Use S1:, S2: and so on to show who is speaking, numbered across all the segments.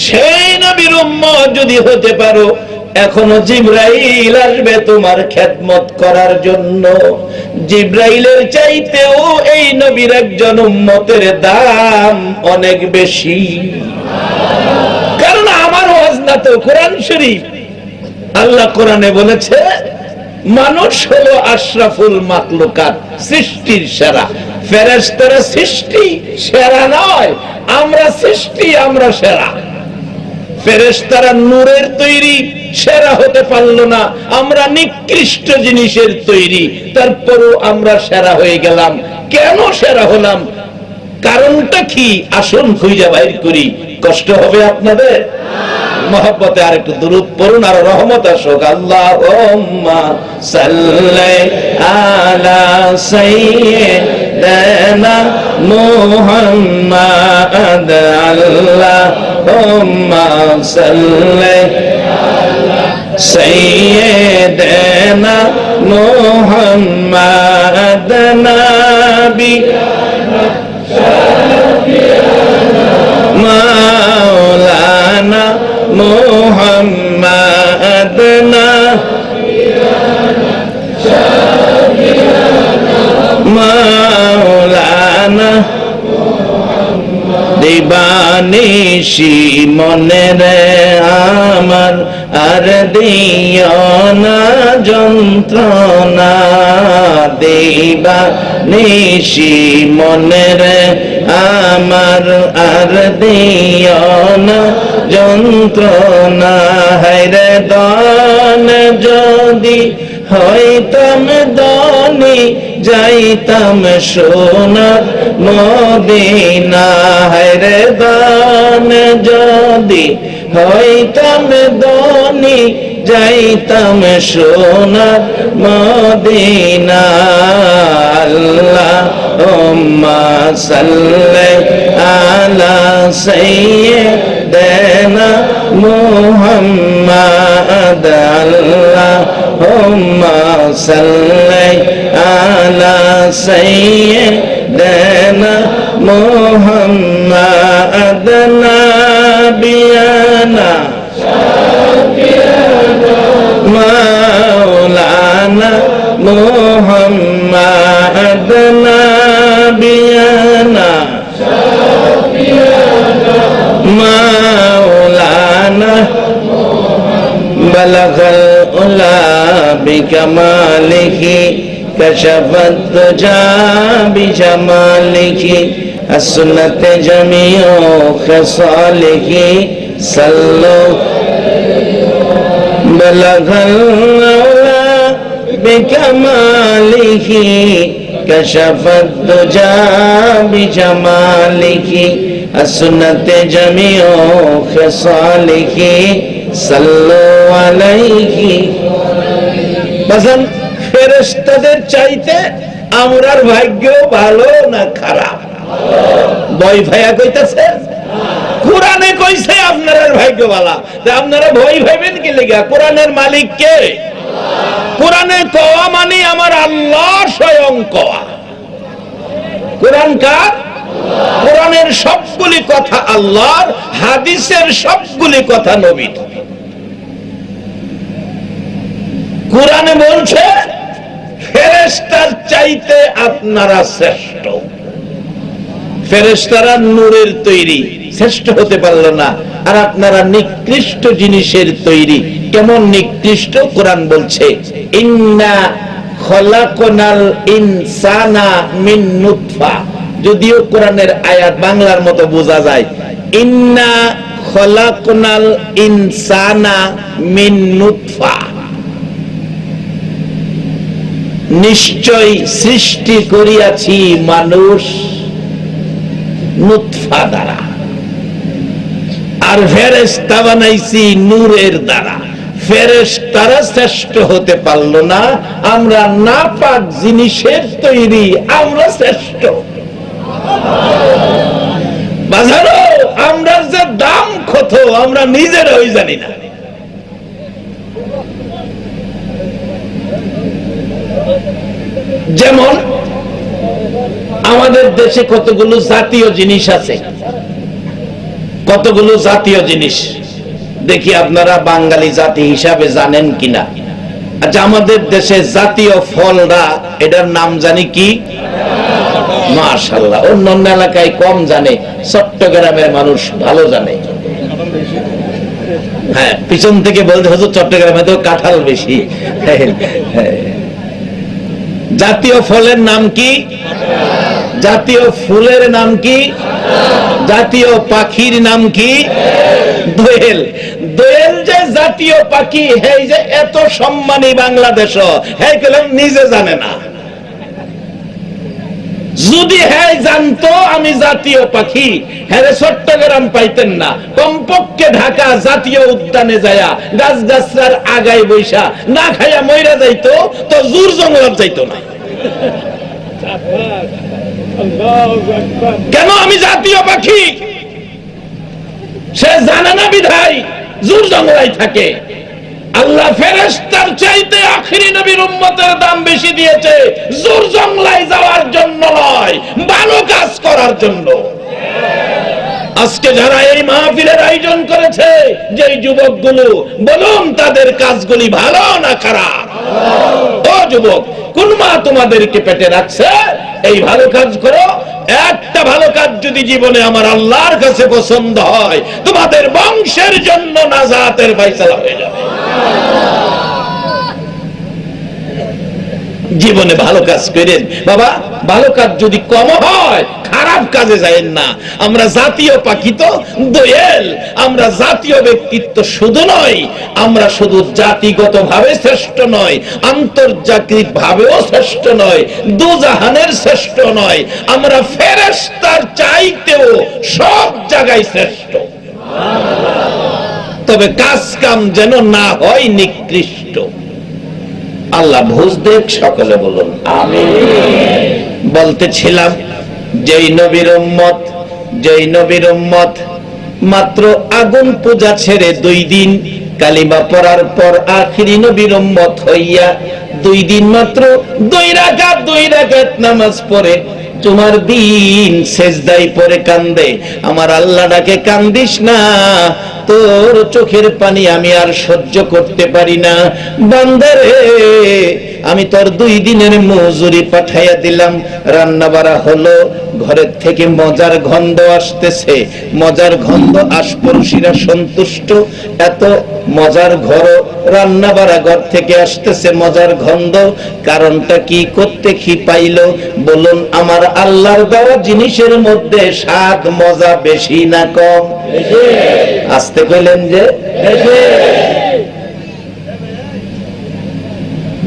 S1: সেই নবীর উম্মত যদি হতে পারো, এখনো জিবরাইল আসবে তোমার খেদমত করার জন্য। জিবরাইলের চাইতেও এই নবীর একজন উম্মতের দাম অনেক বেশি। কারণ আমার ওয়াজ না তো, কোরআন শরীফ। আল্লাহ কোরআনে বলেছে মানুষ হলো আশরাফুল মাখলুকাত, সৃষ্টির সেরা। ফেরেশতারা সৃষ্টি সেরা নয়, আমরা সৃষ্টি, আমরা সেরা। ফেরেশতারা নূরের তৈরি, সেরা হতে পারলো না, আমরা নিকৃষ্ট জিনিসের তৈরি, তারপরও আমরা সেরা হয়ে গেলাম। কেন সেরা হলাম, কারণটা কি? আসুন খুঁজে বাইর করি। কষ্ট হবে আপনাদের? মহব্বতে আর একটু দুরূদ পড়ুন, আর রহমত আসুক। আল্লাহুম্মা সাল্লি আলা সাইয়্যিদিনা মুহাম্মাদ। আল্লাহুম্মা সাল্লি আলা সাইয়্যিদিনা মুহাম্মাদ নাবিয়ানা মাওলানা মুহাম্মাদ মাওলানা। দিবানিশি মনে রে আমার আর দিও না যন্ত্রণা। দিবানিশি মনে রে আমার আর দিও না যন্ত্রণা। হায়রে দান যদি হইতাম দানি, যাইতাম সোনার মদিনা। হায়রে দান যদি হইতাম দানি, যাইতাম সোনার মদিনা। আল্লাহুম্মা সাল্লি আলা সাইয়্যিদিনা মুহাম্মাদ। আল্লাহুম্মা সাল্লি আলা সাইয়্যিদিনা মুহাম্মাদ নাবিয়ানা মাওলানা মুহাম্মাদ নাবিয়ানা মাওলানা। বালাগাল উলা বিকামালিহি কাশাফাত দুজা বিজামালিহি আসনাত জামিউ খাসালিহি সাল্লু। বালাগাল উলা বিকামালিহি কাশাফাত দুজা বিজামালিহি আসনাত জামিউ খাসালিহি সাল্লু আলাইহি। বাজান, ফেরেশতাদের চাইতে আমরার ভাগ্য ভালো না খারাপ? ভয় ভাইয়া কইতাছে, কোরআনে কইছে আপনার ভাগ্য ভালো। আপনারা ভয় ভাইবেন কি লাগা? কোরআনের মালিক কে? কোরআনে কওয়া মানে আমার আল্লাহ স্বয়ং কওয়া। কোরআন কার? কোরআনের সবগুলি কথা আল্লাহর, হাদিসের সবগুলি কথা নবীর। কোরআনে বলছে ফেরেশতার চাইতে আপনারা শ্রেষ্ঠ। ফেরেশতারা নূরের তৈরি, শ্রেষ্ঠ হতে পারল না, আর আপনারা নিকৃষ্ট জিনিসের তৈরি। কেমন নিকৃষ্ট? কোরআন বলছে ইন্না খলাকনাল ইনসানা মিন নুতফা। যদিও কোরআনের আয়াত বাংলার মতো বোঝা যায়, ইন্না খলাকনাল ইনসানা মিন নুতফা, নিশ্চয় সৃষ্টি করিয়াছি মানুষ নুতফা দ্বারা, আর ফেরেশতা বানাইছি নূরের দ্বারা। ফেরেশতারা শ্রেষ্ঠ হতে পারল না, আমরা নাপাক জিনিসের তৈরি, আমরা শ্রেষ্ঠ। বাজারো আমরা যে দাম কত আমরা নিজেরাই জানি না। যেমন আমাদের দেশে কতগুলো জাতীয় জিনিস আছে, কতগুলো জাতীয় জিনিস দেখি আপনারা বাঙালি জাতি হিসাবে জানেন কিনা। আচ্ছা, আমাদের দেশে জাতীয় ফলরা এটার নাম জানি কি? মাশাআল্লাহ, অন্যান্য এলাকায় কম জানে, চট্টগ্রামের মানুষ ভালো জানে। হ্যাঁ, পিছন থেকে বলতে হতো চট্টগ্রামে তো কাঁঠাল বেশি। জাতীয় ফলের নাম কি? জাতীয় ফুলের নাম কি? জাতীয় পাখির নাম কি? দোয়েল। দোয়েল যে জাতীয় পাখি, হে যে এত সম্মানী বাংলাদেশ, হে কেলাম নিজে জানে না। যদি হ্যাঁ জানতো আমি জাতীয় পাখি, হ্যাঁ চট্টগ্রাম পাইতেন না। কমপক্ষে ঢাকা জাতীয় উদ্যানে যায়া গাছ গাছরার আগায় বৈশা না খাইয়া মইরা যাইতো, তো জুর জঙ্গলাত যাইতো না। কেন? আমি জাতীয় পাখি, সে জানে না বিধায় জুর জঙ্গলাই থাকে। আল্লাহ ফেরেশতার চাইতে আখিরি নবীর উম্মতের দাম বেশি দিয়েছে, জোর জঙ্গলায় যাওয়ার জন্য নয়, ভালো কাজ করার জন্য। আজকে যারা এই মাহফিলের আয়োজন করেছে, যে যুবকগুলো, বলুন তাদের কাজগুলি ভালো না খারাপ? ও যুবক, কোন মা তোমাদেরকে পেটে রাখছে? এই ভালো কাজ করো। একটা ভালো কাজ যদি জীবনে আমার আল্লাহর কাছে পছন্দ হয়, তোমাদের বংশের জন্য নাজাতের ফয়সালা হয়ে যাবে। জীবনে ভালো কাজ করেন বাবা। ভালো কাজ যদি কম হয়, খারাপ কাজে যায়েন না। আমরা জাতীয় পাখি তো দোয়েল। আমরা জাতীয় ব্যক্তিত্ব শুধু নয়, আমরা শুধু জাতিগত ভাবে শ্রেষ্ঠ নয়, আন্তর্জাতিক ভাবেও শ্রেষ্ঠ নয়, দুজাহানের শ্রেষ্ঠ নয়, আমরা ফেরেশতার চাইতেও সব জায়গায় শ্রেষ্ঠ। তবে কাজ কাম যেন না হয় নিকৃষ্ট। আল্লাহ বুঝ দেখ, সকলে বলুন আমিন। বলতেছিলাম, যেই নবীর উম্মত মাত্র আগুন পূজা ছেড়ে 2 দিন কালিমা পড়ার পর আখিরি নবীর উম্মত হইয়া 2 দিন মাত্র 2 রাকাত নামাজ পড়ে তোমার দিন সেজদায় পড়ে কান্দে, আমার আল্লাহ ডাকে কান্দিস না, তোর চোখের পানি আমি আর সহ্য করতে পারি না। বান্দারে, আমি তোর 2 দিনের মজুরি পাঠাইয়া দিলাম। রান্না বাড়া হলো, ঘরের থেকে মজার গন্ধ আসতেছে, মজার গন্ধ আশপাশিরা সন্তুষ্ট। এত মজার ঘর, রান্না বাড়া ঘর থেকে আসতেছে মজার গন্ধ। কারণটা কি? করতে কি পাইলো? বলুন, আমার আল্লাহর দেওয়া জিনিসের মধ্যে স্বাদ মজা বেশি না কম? আসতে কইলেন যে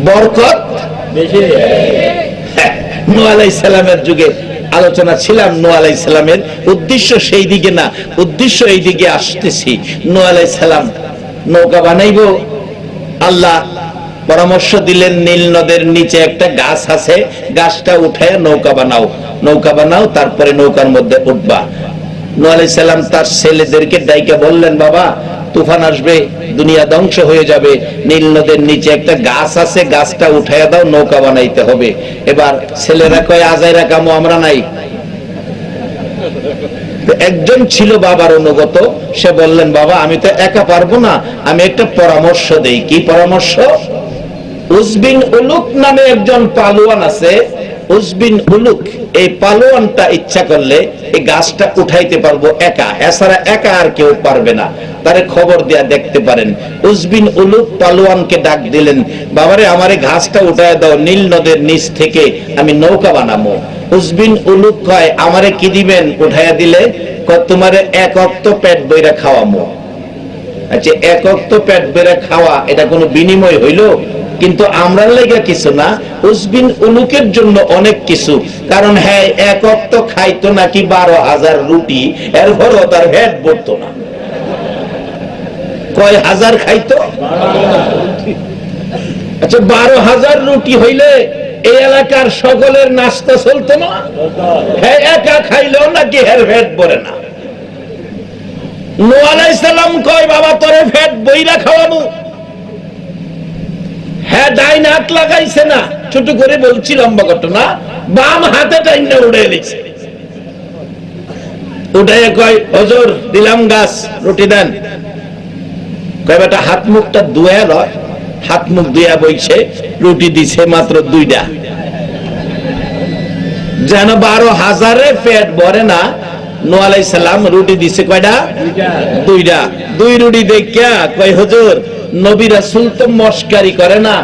S1: বরকত বেশি। নূহ আলাইহিস সালামের যুগে আলোচনা ছিলাম, নূহ আলাইহিস সালামের উদ্দেশ্য সেই দিকে না, উদ্দেশ্য এই দিকে আসতেছি। নূহ আলাইহিস সালাম নৌকা বানাইবো, আল্লাহ পরামর্শ দিলেন, নীল নদের নিচে একটা গাছ আছে, গাছটা উঠায় নৌকা বানাও, তারপরে নৌকার মধ্যে উঠবা। নূহ আলাইহিস সালাম তার ছেলেদেরকে ডাইকা বললেন, বাবা তুফান আসবে, দুনিয়া ধ্বংস হয়ে যাবে, নীল নদের নিচে একটা গাছ আছে, গাছটা উঠাইয়া দাও, নৌকা বানাইতে হবে। এবার ছেলেরা কয়, আজাইরা কামো আমরা নাই। একজন ছিল বাবার অনুগত, সে বললেন, বাবা আমি তো একা পারবো না, আমি একটা পরামর্শ দেই। কি পরামর্শ? উজবিন উলুক নামে একজন পালোয়ান আছে, উজবিন উলুক, এই পালোয়ানটা ইচ্ছা করলে এই গাছটা উঠাইতে পারবো একা, এছাড়া একা আর কেউ পারবে না, তারে খবর দেয়া দেখতে পারেন। উজবিন উলুক পালোয়ানকে ডাক দিলেন, বাবারে আমারে ঘাসটা উঠায় দাও, নীল নদের নিচ থেকে আমি নৌকা বানাবো। উজবিন উলুক কয়, আমারে কি দিবেন উঠাইয়া দিলে? তোমারে 1 ওয়াক্ত পেট বইরা খাওয়াবো। আচ্ছা, 1 ওয়াক্ত পেট বইরা খাওয়া, এটা কোনো বিনিময় হইলো? কিন্তু আমরা লেগে কিছু না, উজবিন উলুকের জন্য অনেক কিছু। কারণ হ্যাঁ, 1 ওয়াক্ত খাইতো নাকি 12,000 রুটি, এরপরও তার পেট ভরতো না। কয় হাজার খাইতো? আচ্ছা, 12,000 রুটি হইলে এই এলাকার সকলের নাস্তা চলতো না? হ্যাঁ, একা খাইলেও নাকি হের পেট ভরে না। নূহ আলাইহিস সালাম কয়, বাবা তোরে পেট বইরা খাওয়াবো। হ্যাঁ, ডাইন হাত লাগাইছে না, ছোট করে বলছি লম্বা ঘটনা, বাম হাতে টাইনে উড়ে এলিছে। উঠাই কয় হুজুর দিলাম গাছ, রুটি দেন। কয় বেটা হাত মুখটা ধুয়ে লয়। হাত মুখ ধুয়া বইছে, রুটি দিছে মাত্র 2টা। যেন 12,000 পেট ভরে না। নূহ আলাইহিস সালাম রুটি দিছে কয়টা? 2টা। 2 রুটি দেখিয়া কয় হুজুর নবী রাসূল তো মশকারি করে না,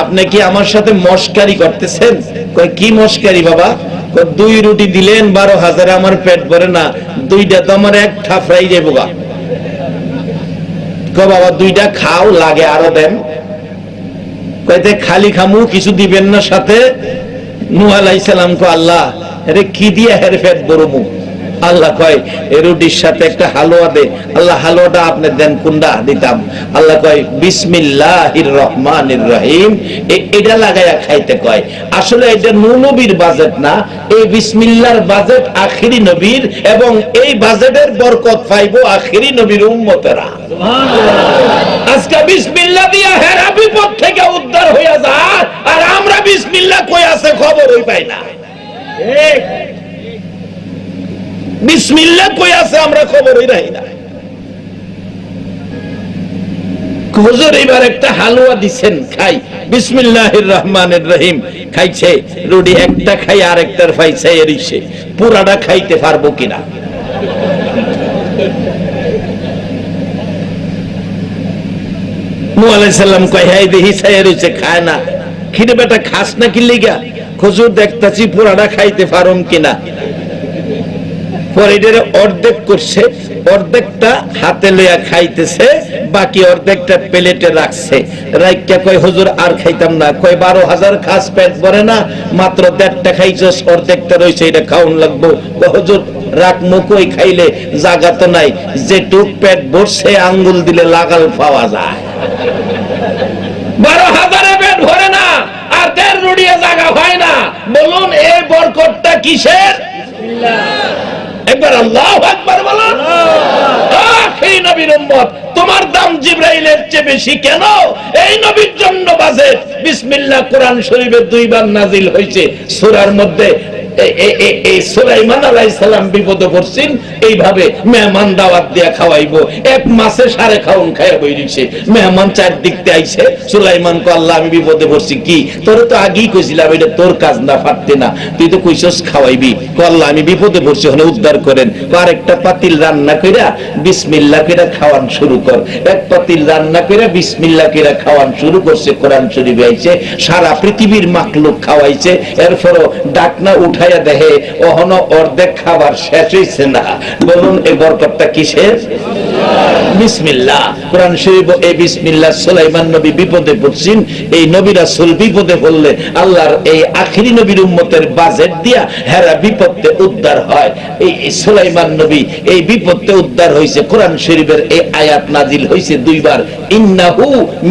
S1: আপনি কি আমার সাথে মশকারি করতেছেন? কয় কি মশকারি বাবা? কয় 2 রুটি দিলেন 12,000, আমার পেট ভরে না, 2টা তো আমার এক ঠাফরাই যাবো গা। কয় বাবা 2টা খাও, লাগে আরো দেন। কয়তে খালি খামু, কিছু দিবেন না সাথে? নূহ আলাইহিস সালাম কয় আল্লাহ আরে কি দিয়া হের পেট ভরমু? আল্লাহ কয় এই রুটির সাথে একটা হালুয়া দে। আল্লাহ হালুয়াটা আপনি দেন, কোনটা দিতাম? আল্লাহ কয় বিসমিল্লাহির রহমানির রহিম, এটা লাগাইয়া খাইতে কয়। আসলে এটা নূহ নবীর বাজেট না, এই বিসমিল্লাহর বাজেট আখিরি নবীর, এবং এই বাজেটের বরকত পাইবো আখিরি নবীর উম্মতেরা। সুবহানাল্লাহ। আজকে বিসমিল্লাহ দিয়া হেরা বিপদ থেকে উদ্ধার হইয়া যায়, আর আমরা বিসমিল্লাহ কই আছে খবরই পাই না। ঠিক, বিসমিল্লাহ কই আছে আমরা খবরই রাখি না। হুজুর এবার একটা হালুয়া দিছেন, খাই। বিসমিল্লাহির রহমানির রহিম খাইছে, রুটি একটা খাই আর একটার পাইছে এরিছে, পুরাটা খাইতে পারবো কিনা? নূহ আলাইহিস সালাম কয় হাই দেহি ছায়া রইছে, খায় না। খিদে বেটা খাস না কি লিগা? হুজুর দেখতাছি পুরাটা খাইতে পারুম কিনা। পরে এটারে অর্ধেক করছে, অর্ধেকটা হাতে লইয়া খাইতেছে, বাকি অর্ধেকটা প্লেটে রাখছে। রাইকা কয় হুজুর আর খাইতাম না। কয় 12,000 খাস, পেট ভরে না, মাত্র 1.5টা খাইছস, অর্ধেকটা রইছে, এটা খাওন লাগবো। হুজুর রাখ মুখই, খাইলে জায়গা তো নাই, যেটুক পেট ভরছে আঙ্গুল দিলে লাগাল পাওয়া যায়। 12,000 পেট ভরে না, আর 1.5 রুটিয়ে জায়গা হয় না। বলুন এই বরকতটা কিসের? একবার আল্লাহু আকবার বলুন। আখিরি নবীর উম্মত, তোমার দাম জিবরাইলের চেয়ে বেশি কেন? এই নবীর জন্য বাজেট। বিসমিল্লাহ কোরআন শরীফে 2 বার নাজিল হয়েছে। সূরার মধ্যে সুলাইমান আলাইহিস সালাম বিপদে পড়ছেন, এইভাবে মেহমান দাওয়াত দিয়া খাওয়াইবো। 1 মাসে সারে খাউন খাইয়া বইরিছে। মেহমান চারদিকতে আইছে, সুলাইমান কো আল্লাহ আমি বিপদে পড়ছি। কি তোরে তো আগেই কইছিলাম এটা তোর কাজ না, পারতে না, তুই তো কইছস খাওয়াইবি। কো আল্লাহ আমি বিপদে পড়ছি, হলে উদ্ধার করেন। আরেকটা পাতিল রান্না কইরা বিসমিল্লাহ কইরা খাওয়ান শুরু কর। এক পাতিল রান্না কইরা বিসমিল্লাহ কইরা খাওয়ান শুরু করছে। কোরআন শরীফে আইছে সারা পৃথিবীর মাখলুক খাওয়াইছে। এরপরও ডাকনা উঠাইয়া দেখে ওহনো অর্ধেক খাবার শেষ হইছে না। বলুন এই বরকতটা কিসের? বিসমিল্লাহ। কোরআন শরীফ এই বিসমিল্লাহ, সুলাইমান নবী বিপদে পড়ছেন, এই নবী রাসূল বিপদে পড়লে আল্লাহর এই আখিরি নবীর উম্মতের বাজেট দিয়া হেরা বিপদে উদ্ধার হয়। এই সুলাইমান নবী এই বিপদে উদ্ধার হইছে। কোরআন শরীফের এই আয়াত নাজিল হইছে 2 বার, ইন্নাহু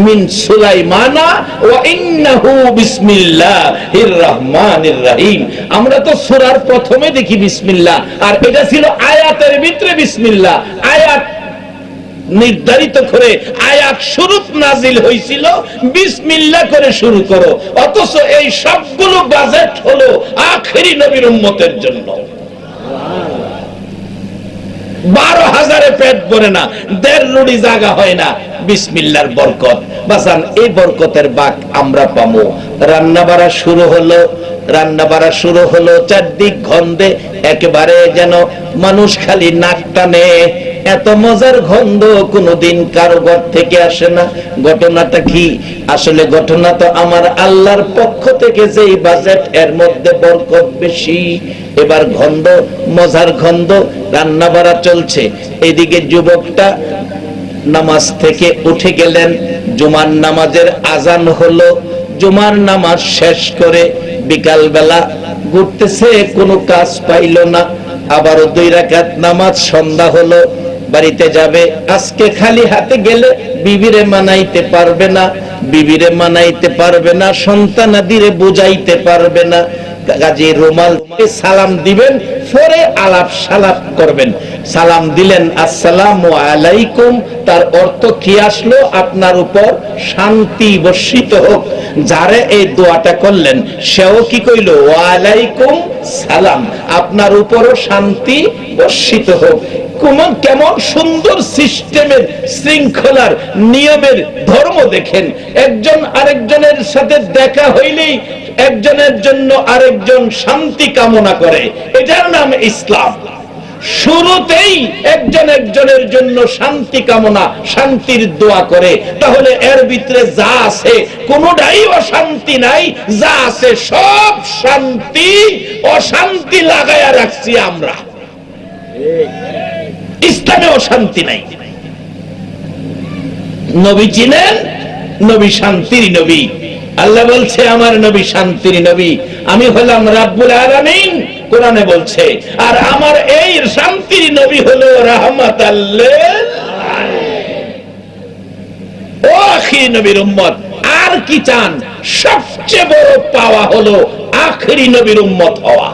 S1: মিন সুলাইমানা ওয়া ইন্নাহু বিসমিল্লাহির রহমানির রহিম। আমরা তো সূরার প্রথমে দেখি বিসমিল্লাহ, আর এটা ছিল আয়াতের ভিতরে বিসমিল্লাহ। আয়াত নির্ধারিত করে আয়াত শুরু নাজিল হয়েছিল বিসমিল্লাহ করে শুরু করো, অথচ এই সবগুলো বাজেট হলো আখিরি নবীর উম্মতের জন্য। 12,000 পেট ভরে না, 1.5 রুটি জায়গা হয় না। বিসমিল্লাহর বরকত বাসান, এই বরকতের বাক আমরা পাবো। রান্না বাড়া শুরু হলো, রান্না বাড়া শুরু হলো, চারদিক গন্ধে একেবারে যেন মানুষ খালি নাক টানে। এত মজার গন্ধ কোনদিন কারো ঘর থেকে আসে না। ঘটনাটা কি? আসলে ঘটনা তো আমার আল্লাহর পক্ষ থেকে যেই বাজেট, এর মধ্যে বরকত বেশি। এবার গন্ধ, মজার গন্ধ, রান্না বাড়া চলছে। এদিকে যুবকটা নামাজ থেকে উঠে গেলেন, জুমার নামাজের আজান হলো। জুমার নামাজ শেষ করে বিকাল বেলা ঘুরতেছে, কোনো কাজ পাইল না। আবারও 2 রাকাত নামাজ, সন্ধ্যা হলো, বাড়িতে যাবে। আজকে খালি হাতে গেলে বিবিরে মানাইতে পারবে না, বিবিরে মানাইতে পারবে না, সন্তানাদিরে বুঝাইতে পারবে না। কাজে রুমাল সালাম দিবেন, পরে আলাপ সালাপ করবেন। সালাম দিলেন আসসালামু আলাইকুম, তার অর্থ কি আসলো? আপনার উপর শান্তি বর্ষিত হোক। যারে এই দোয়াটা করলেন সেও কি কইল? ওয়ালাইকুম সালাম, আপনার উপরও শান্তি বর্ষিত হোক। কেমন সুন্দর সিস্টেমের, শৃঙ্খলার, নিয়মের ধর্ম দেখেন। একজন আরেকজনের সাথে দেখা হইলেই একজনের জন্য আরেকজন শান্তি কামনা করে, এটার নাম ইসলাম। শুরুতেই একজন একজনের জন্য শান্তি কামনা, শান্তির দোয়া করে। তাহলে এর ভিতরে যা আছে কোনটাই অশান্তি নাই, যা আছে সব শান্তি। অশান্তি লাগায়া রাখছি আমরা, ইসলামে অশান্তি নাই। নবী চিনেন? নবী শান্তির নবী। আল্লাহ বলছে আমার নবী শান্তির নবী, আমি হলাম রাব্বুল আলামিন, কোরআনে বলছে। আর আমার এই শান্তির নবী হলো রাহমাতাল লিল আলামিন। ও আখির নবীর উম্মত, আর কি চান? সবচেয়ে বড় পাওয়া হলো আখিরি নবীর উম্মত হওয়া।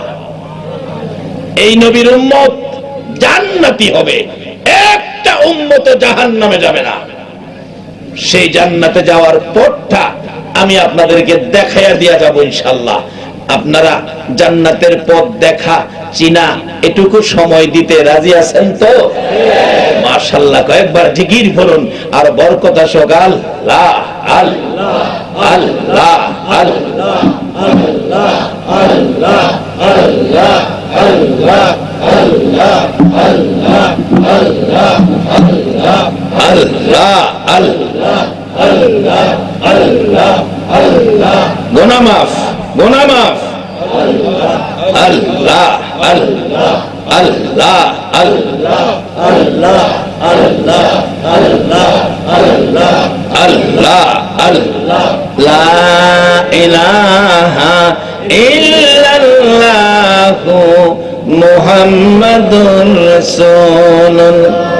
S1: এই নবীর উম্মত জান্নাতি হবে, একটা উম্মত জাহান্নামে যাবে না। সেই জান্নাতে যাওয়ার পথটা আমি আপনাদেরকে দেখাইয়া দিয়া যাব ইনশাআল্লাহ। আপনারা জান্নাতের পথ দেখা চিনা এটুকু সময় দিতে রাজি আছেন তো? মাশাআল্লাহ, কয়েকবার জিকির করুন আর বরকত আসুক। আল্লাহ আল্লাহ আল্লাহ আল্লাহ আল্লাহ আল্লাহ আল্লাহ আল্লাহ আল্লাহ আল্লাহ আল্লাহ আল্লাহ আল্লাহ আল্লাহ আল্লাহ আল্লাহ আল্লাহ। গুনাহ মাফ, গুনাহ মাফ। আল্লাহ আল্লাহ আল্লাহ আল্লাহ আল্লাহ আল্লাহ আল্লাহ আল্লাহ আল্লাহ আল্লাহ। লা ইলাহা ইল্লাল্লাহু মুহাম্মাদুর রাসূলুল্লাহ।